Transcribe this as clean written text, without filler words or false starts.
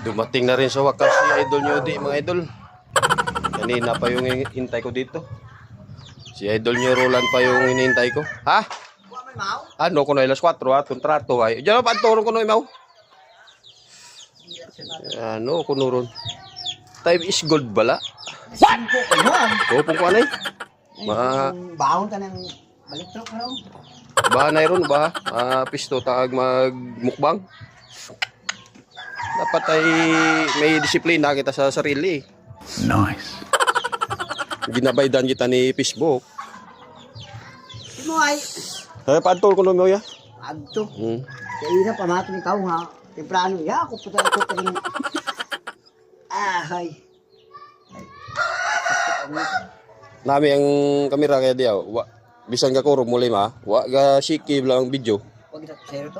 Dumating na rin sa wakas si Idol Nyodi, mga idol. Kanina pa yung hintay ko dito. Si Idol Nyo Roland pa yung hinihintay ko. Ha? Ano ko na ilas 4 ha? Kontrato ay. Diyan pa turo ko na imaw. Ano ko nuron? Time is gold bala. What? Kupong ko anay. Baon ka ng baliktro ka raw. Baha na ron ba? Pisto tag magmukbang. Dapat ay may disiplina kita sa sarili. Nice. Ginabaydan kita ni Facebook. Mo ay Pantol ko na mo ya. agto. Kaya pamato ni kau ha. Temprano ya ako puta ko pa rin. Hay. Nami ang kamera kaya diya. Bisan ka kurog mo lima. Wa ga shiki lang video. Wag kita zero to.